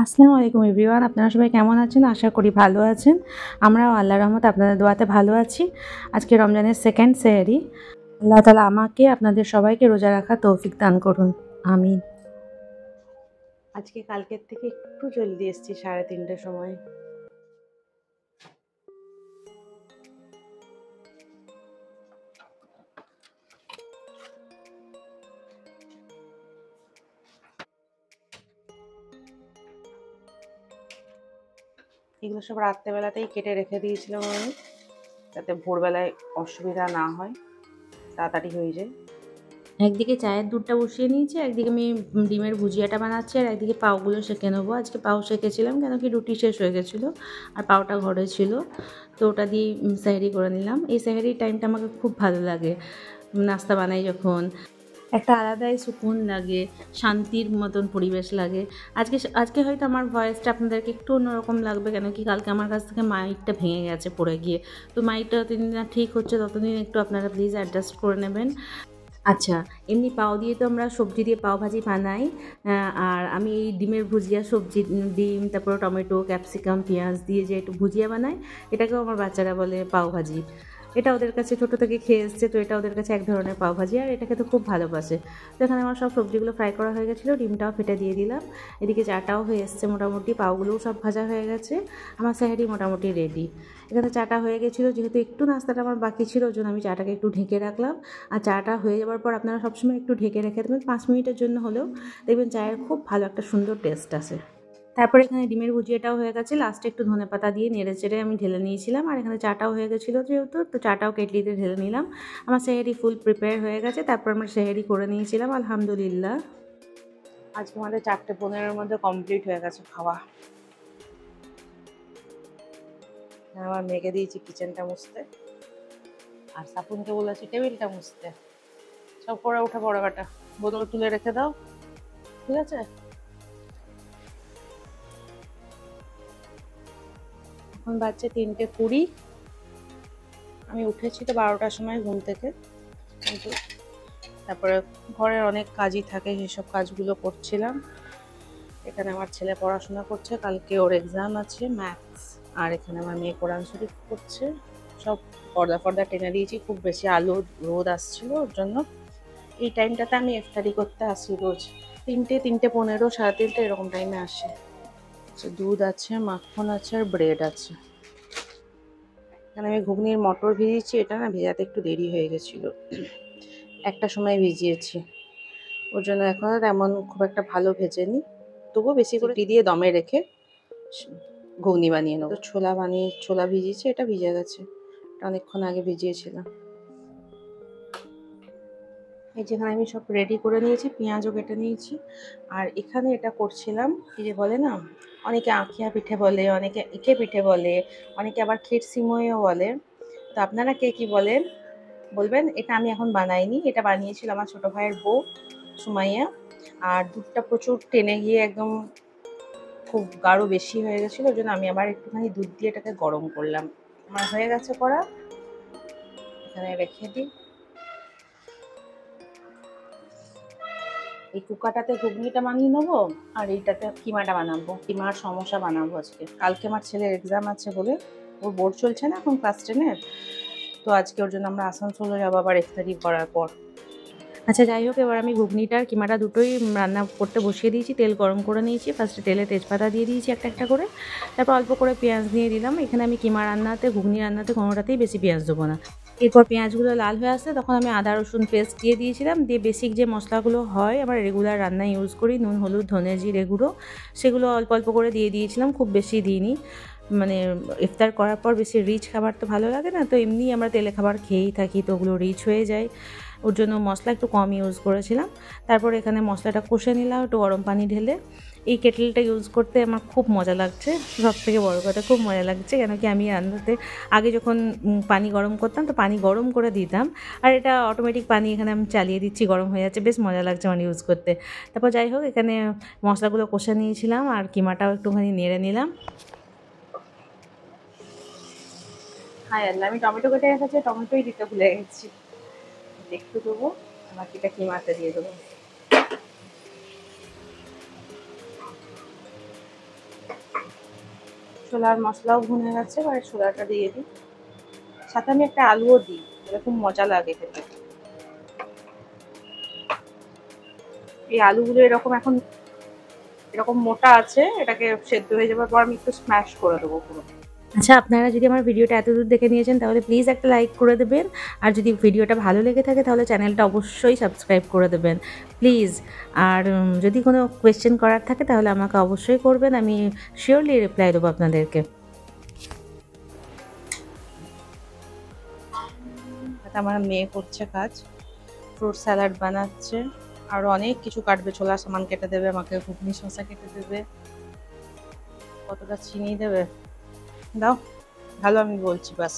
আসসালামু আলাইকুম এভরিওয়ান, আপনারা সবাই কেমন আছেন? আশা করি ভালো আছেন। আমরাও আল্লাহর রহমতে আপনাদের দোয়াতে ভালো আছি। আজকে রমজানের সেকেন্ড সেহরি। আল্লাহ তাআলা আমাকে আপনাদের সবাইকে রোজা রাখার তৌফিক দান করুন, আমিন। আজকে কালকের থেকে একটু জলদি এসেছি, 3:30টার সময়। এগুলো সব রাত্রেবেলাতেই কেটে রেখে দিয়েছিলাম আমি, যাতে ভোরবেলায় অসুবিধা না হয়, তাড়াতাড়ি হয়ে যায়। একদিকে চায়ের দুধটা বসিয়ে নিয়েছি, একদিকে আমি ডিমের ভুজিয়াটা বানাচ্ছি, আর একদিকে পাউগুলো সেঁকে নেবো। আজকে পাউ সেঁকেছিলাম কেন কি রুটি শেষ হয়ে গেছিলো, আর পাউটা ঘরে ছিল, তো ওটা দিয়ে সেহরি করে নিলাম। এই সেহরির টাইমটা আমাকে খুব ভালো লাগে। নাস্তা বানাই যখন একটা আলাদাই সুকুন লাগে, শান্তির মতন পরিবেশ লাগে। আজকে হয়তো আমার ভয়েসটা আপনাদেরকে একটু অন্যরকম লাগবে, কেন কি কালকে আমার কাছ থেকে মাইকটা ভেঙে গেছে পড়ে গিয়ে। তো মাইকটা যতদিন না ঠিক হচ্ছে ততদিন একটু আপনারা প্লিজ অ্যাডজাস্ট করে নেবেন। আচ্ছা, এমনি পাও দিয়ে তো আমরা সবজি দিয়ে পাও ভাজি বানাই, আর আমি এই ডিমের ভুজিয়া, সবজি ডিম, তারপরে টমেটো, ক্যাপসিকাম, পেঁয়াজ দিয়ে যে একটু ভুজিয়া বানাই, এটাকেও আমার বাচ্চারা বলে পাও ভাজি। এটা ওদের কাছে ছোটো থেকে খেয়ে এসছে, তো এটা ওদের কাছে এক ধরনের পাও ভাজি, আর এটা খেতে খুব ভালোবাসে। তো এখানে আমার সব সবজিগুলো ফ্রাই করা হয়ে গেছিলো, ডিমটাও ফেটে দিয়ে দিলাম। এদিকে চাটাও হয়ে এসছে মোটামুটি, পাওগুলোও সব ভাজা হয়ে গেছে। আমার সেহরি মোটামুটি রেডি। এখানে চাটা হয়ে গেছিলো, যেহেতু একটু নাস্তাটা আমার বাকি ছিল, ওই জন্য আমি চাটাকে একটু ঢেকে রাখলাম। আর চাটা হয়ে যাওয়ার পর আপনারা সবসময় একটু ঢেকে রেখে দেবেন 5 মিনিটের জন্য হলেও, দেখবেন চায়ের খুব ভালো একটা সুন্দর টেস্ট আসে। তারপরে এখানে ডিমের ভুজিয়াটাও হয়ে গেছে, লাস্টে একটু ধনেপাতা দিয়ে নেড়ে চেড়ে আমি ঢেলে নিয়েছিলাম। আর এখানে চাটাও হয়ে গেছিলো যেহেতু, তো চাটাও কেটলিতে ঢেলে নিলাম। আমার সেহরি ফুল প্রিপেয়ার হয়ে গেছে, তারপর আমরা সেহরি করে নিয়েছিলাম আলহামদুলিল্লাহ। আজকে আমাদের 4:15-এর মধ্যে কমপ্লিট হয়ে গেছে খাওয়া। আমার মেয়েকে দিয়েছি কিচেনটা মুছতে, আর সাপুনকে বলেছি টেবিলটা মুছতে। সব করে উঠে পড়ে বেটা, বোতল তুলে রেখে দাও, ঠিক আছে? এখন বাজছে 3:20। আমি উঠেছি তো 12টার সময় ঘুম থেকে, কিন্তু তারপরে ঘরের অনেক কাজই থাকে, সেসব কাজগুলো করছিলাম। এখানে আমার ছেলে পড়াশোনা করছে, কালকে ওর এক্সাম আছে ম্যাথস। আর এখানে আমার মেয়ে কোরআন শরীফ করছে। সব পর্দা টেনে দিয়েছি, খুব বেশি আলো রোদ আসছিল, ওর জন্য এই টাইমটাতে আমি ইফতারি করতে আসি রোজ। 3:15, 3:30 এরকম টাইমে আসে। দুধ আছে, মাখন আছে, আর ব্রেড আছে। এখানে আমি ঘুগনির মটর ভিজিয়েছি, এটা না ভেজাতে একটু দেরি হয়ে গেছিলো, একটা সময় ভিজিয়েছি, ওর জন্য এখন তেমন খুব একটা ভালো ভেজেনি। তবুও বেশি করে দিয়ে দমে রেখে ঘুগনি বানিয়ে নেবো। ছোলা ভিজিয়েছি, এটা ভিজে গেছে, এটা অনেকক্ষণ আগে ভিজিয়েছিলাম। এই যেখানে আমি সব রেডি করে নিয়েছি, পেঁয়াজও কেটে নিয়েছি। আর এখানে এটা করছিলাম, এই যে বলে না, অনেকে আঁখিয়া পিঠে বলে, অনেকে এঁকে পিঠে বলে, অনেকে আবার ক্ষীর সিমইও বলে। তো আপনারা কে কী বলেন বলবেন। এটা আমি এখন বানাইনি, এটা বানিয়েছিল আমার ছোটো ভাইয়ের বউ সুমাইয়া। আর দুধটা প্রচুর টেনে গিয়ে একদম খুব গাঢ় বেশি হয়ে গেছিলো, ওই জন্য আমি আবার একটুখানি দুধ দিয়ে এটাকে গরম করলাম। আমার হয়ে গেছে করা, এখানে রেখে দিই। এই কুকাটাতে ঘুগনিটা বানিয়ে নেবো, আর এইটাতে কিমাটা বানাবো, কিমার সমোসা বানাবো আজকে। কালকে আমার ছেলের এক্সাম আছে বলে, ওর বোর্ড চলছে না এখন ক্লাস 10-এর, তো আজকে ওর জন্য আমরা আসানসোলে যাবো আবার ইফতারি করার পর। আচ্ছা যাই হোক, এবার আমি ঘুগনিটা আর কিমাটা দুটোই রান্না করতে বসিয়ে দিয়েছি। তেল গরম করে নিয়েছি, ফার্স্টে তেলে তেজপাতা দিয়ে দিয়েছি একটা একটা করে, তারপর অল্প করে পেঁয়াজ দিয়ে দিলাম। এখানে আমি কিমা রান্নাতে, ঘুগনি রান্নাতে কোনোটাতেই বেশি পেঁয়াজ দেবো না। এরপর পেঁয়াজগুলো লাল হয়ে আসছে, তখন আমি আদা রসুন পেস্ট দিয়ে দিয়েছিলাম। দিয়ে বেসিক যে মশলাগুলো হয় আমার রেগুলার রান্নায় ইউজ করি, নুন, হলুদ, ধনে জিরে গুঁড়ো, সেগুলো অল্প অল্প করে দিয়ে দিয়েছিলাম, খুব বেশি দিইনি। মানে ইফতার করার পর বেশি রিচ খাবার তো ভালো লাগে না, তো এমনি আমরা তেলে খাবার খেয়েই থাকি, তো ওগুলো রিচ হয়ে যায়, ওর জন্য মশলা একটু কম ইউজ করেছিলাম। তারপর এখানে মশলাটা কষে নিলাম একটু গরম পানি ঢেলে। এই কেটলটা ইউজ করতে আমার খুব মজা লাগছে, সবথেকে বড় কথা খুব মজা লাগছে, কেন কি আমি রান্নাতে আগে যখন পানি গরম করতাম তো পানি গরম করে দিতাম, আর এটা অটোমেটিক পানি এখানে আমি চালিয়ে দিচ্ছি, গরম হয়ে যাচ্ছে, বেশ মজা লাগছে আমার ইউজ করতে। তারপর যাই হোক, এখানে মশলাগুলো কষে নিয়েছিলাম, আর কিমাটাও একটুখানি নেড়ে নিলাম। হাই আল্লাহ, আমি টমেটো কেটে রেখেছি, টমেটোই দিতে ভুলে গেছি, একটু দেবো, বাকিটা কিমাতে দিয়ে দেবো। ছোলার মশলাও ভুনে গেছে, এবার ছোলাটা দিয়ে দিই। সাথে আমি একটা আলুও দিই, এরকম মজা লাগে খেতে। এই আলুগুলো এরকম এখন এরকম মোটা আছে, এটাকে সেদ্ধ হয়ে যাওয়ার পর আমি একটু স্ম্যাশ করে দেবো পুরো। আচ্ছা, আপনারা যদি আমার ভিডিওটা এতদূর দেখে নিয়েছেন তাহলে প্লিজ একটা লাইক করে দেবেন, আর যদি ভিডিওটা ভালো লেগে থাকে তাহলে চ্যানেলটা অবশ্যই সাবস্ক্রাইব করে দেবেন প্লিজ। আর যদি কোনো কোয়েশ্চেন করার থাকে তাহলে আমাকে অবশ্যই করবেন, আমি শিওরলি রিপ্লাই দেবো আপনাদেরকে। আমার মেয়ে করছে কাজ, ফ্রুট স্যালাড বানাচ্ছে, আর অনেক কিছু কাটবে, ছোলা সামান কেটে দেবে আমাকে, ঘুগনি শসা কেটে দেবে, কতটা চিনি দেবে দাও ভালো, আমি বলছি বাস।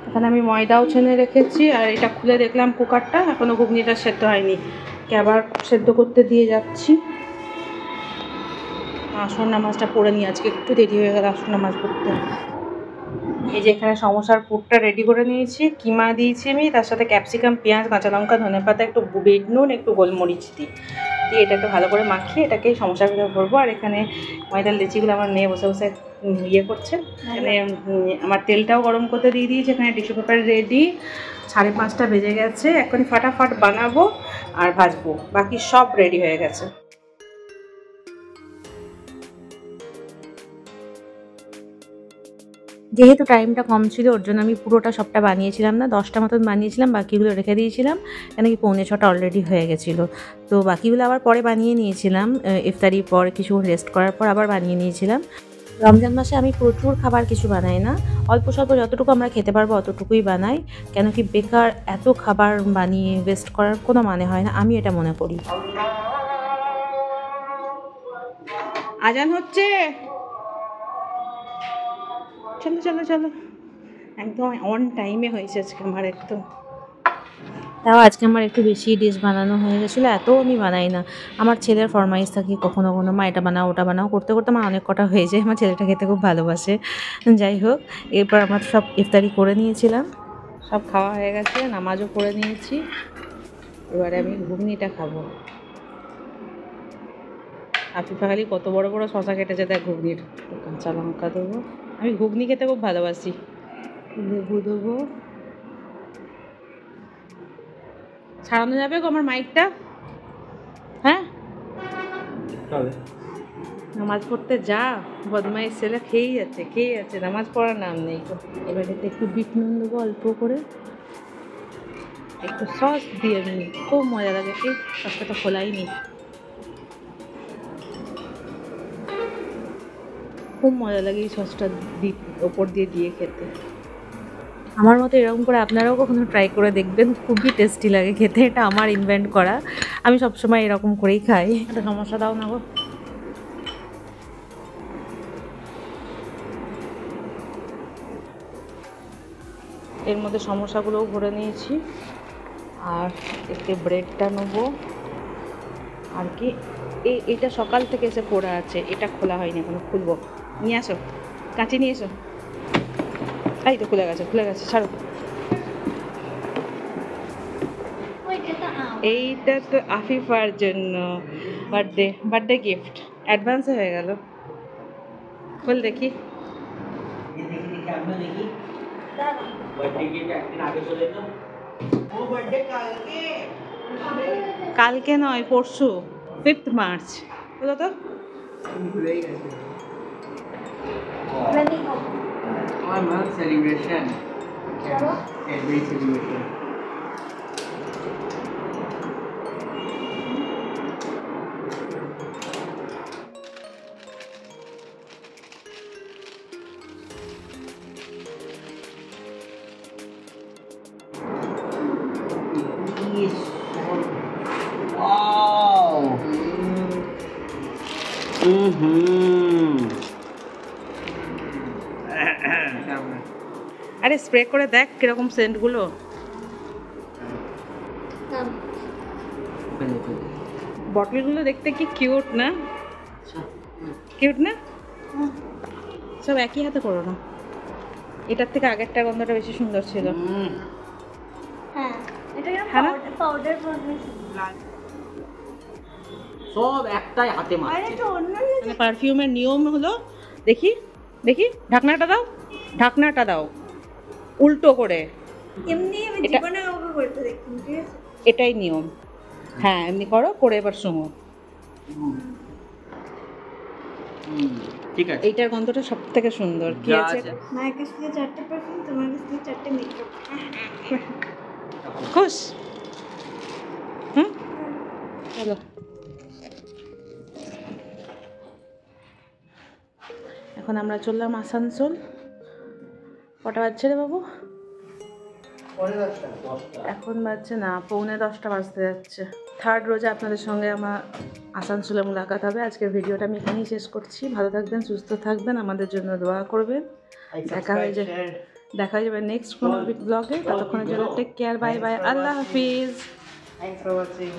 এখানে আমি ময়দাও ছেনে রেখেছি, আর এটা খুলে দেখলাম কুকারটা এখনো ঘুগনিটা সেদ্ধ হয়নি, কে আবার সেদ্ধ করতে দিয়ে যাচ্ছি। আসর নামাজটা পড়ে নিই, আজকে একটু দেরি হয়ে গেল আসর নামাজ পড়তে। এই যে এখানে সমোসার পুরটা রেডি করে নিয়েছি, কিমা দিয়েছি আমি, তার সাথে ক্যাপসিকাম, পেঁয়াজ, কাঁচা লঙ্কা, ধনেপাতা, একটু বিট নুন, একটু গোলমরিচ দিয়ে এটাকে ভালো করে মাখিয়ে এটাকেই সমোসার ভিতরে ভরবো। আর এখানে ময়দার লেচিগুলো আমার মেয়ে বসে বসে ইয়ে করছে। এখানে আমার তেলটাও গরম করতে দিয়ে দিয়েছি, এখানে টিস্যু পেপার রেডি, 5:30 বেজে গেছে, এখন ফাটাফাট বানাবো আর ভাজবো, বাকি সব রেডি হয়ে গেছে। যেহেতু টাইমটা কম ছিল ওর জন্য আমি পুরোটা সবটা বানিয়েছিলাম না, 10টা মতন বানিয়েছিলাম, বাকিগুলো রেখে দিয়েছিলাম, কেন কি 6:45 অলরেডি হয়ে গেছিলো। তো বাকিগুলো আবার পরে বানিয়ে নিয়েছিলাম, ইফতারির পর কিছু রেস্ট করার পর আবার বানিয়ে নিয়েছিলাম। রমজান মাসে আমি প্রচুর খাবার কিছু বানাই না, অল্প স্বল্প যতটুকু আমরা খেতে পারবো অতটুকুই বানাই, কেন কি বেকার এত খাবার বানিয়ে ওয়েস্ট করার কোনো মানে হয় না, আমি এটা মনে করি। আজান হচ্ছে, চলো চলো চলো, একদম অন টাইমে হয়েছে আজকে আমার একদম। তাও আজকে আমার একটু বেশি ডিশ বানানো হয়ে গেছিলো, এত আমি বানাই না, আমার ছেলের ফরমাইশ থাকে কখনো কখনো, মা এটা বানাও ওটা বানাও, করতে করতে আমার অনেক কটা হয়ে যায়, আমার ছেলেটা খেতে খুব ভালোবাসে। যাই হোক, এরপর আমার সব ইফতারি করে নিয়েছিলাম, সব খাওয়া হয়ে গেছে, নামাজও করে নিয়েছি, এবারে আমি ঘুগনিটা খাবো। আফিফা খালি কত বড় বড় শশা কেটেছে দেখ ঘুগনির, কাঁচা লঙ্কা দেবো, আমি ঘুগনি খেতে খুব ভালোবাসি, লেবু দেবো। ছাড়ানো যাবে গো আমার মাইকটা? হ্যাঁ, নামাজ পড়তে যা বদমাইশ ছেলে, খেয়েই যাচ্ছে, নামাজ পড়ার নাম নেই। এবারে একটু বিট নুন দেবো অল্প করে, একটু সস দিয়ে নিই, খুব মজা লাগে। এই সসটা তো খোলাই নি, খুব মজা লাগে এই সসটা ওপর দিয়ে খেতে। আমার মতো এরকম করে আপনারাও কখনো ট্রাই করে দেখবেন, খুবই টেস্টি লাগে খেতে, এটা আমার ইনভেন্ট করা, আমি সবসময় এরকম করেই খাই। একটা সমস্যা দাও না গো। এর মধ্যে সমস্যাগুলোও ভরে নিয়েছি, আর এতে ব্রেডটা নেবো, আর কি এইটা সকাল থেকে এসে পড়ে আছে, এটা খোলা হয়নি এখনো, খুলবো, নিয়ে আসো কাঁচি নিয়ে এসো, এই তো খুলে গেছে ছাড়ো। এইটা তো আফিফার জন্য বার্থডে গিফট, অ্যাডভান্সে হয়ে গেল, বল দেখি। কালকে নয়, পরশু 5th মার্চ, বলো তো। Celebration every celebration. আরে স্প্রে করে দেখ কিরকম সেন্টগুলো, বটলগুলো দেখতে কি কিউট না, কিউট না? সব একই হাতে করো না, এটার থেকে আগেরটা গন্ধটা বেশি সুন্দর ছিল। সব একটাই হাতে মারছে। মানে পারফিউমের নিয়ম হলো, দেখি দেখি ঢাকনাটা দাও, ঢাকনাটা দাও উল্টো করে, এমনি আমি জীবনে কাউকে করতে দেখিনি, ঠিক আছে? এটাই নিয়ম। হ্যাঁ এমনি করো, করে এবার শুনো। ঠিক আছে, এইটার গন্ধটা সব থেকে সুন্দর। কি যা আছে? আছে। মায়ের কাছ থেকে 4টে পারফিউম, তোমার কাছ থেকে 4টে মেকআপ। খুশ? হুম, চলো। এখন আমরা চললাম আসানসোল। কটা বাজছে রে বাবু? এখন বাজছে না, 9:45 বাজতে যাচ্ছে। থার্ড রোজে আপনাদের সঙ্গে আমার আসানসোলে মুলাকাত হবে। আজকের ভিডিওটা আমি এখানেই শেষ করছি। ভালো থাকবেন, সুস্থ থাকবেন, আমাদের জন্য দোয়া করবেন। দেখা হয়ে যাবে নেক্সট কোনো ব্লগে। ততক্ষণের জন্য টেক কেয়ার, বাই বাই, আল্লাহ হাফিজ। Thanks for watching.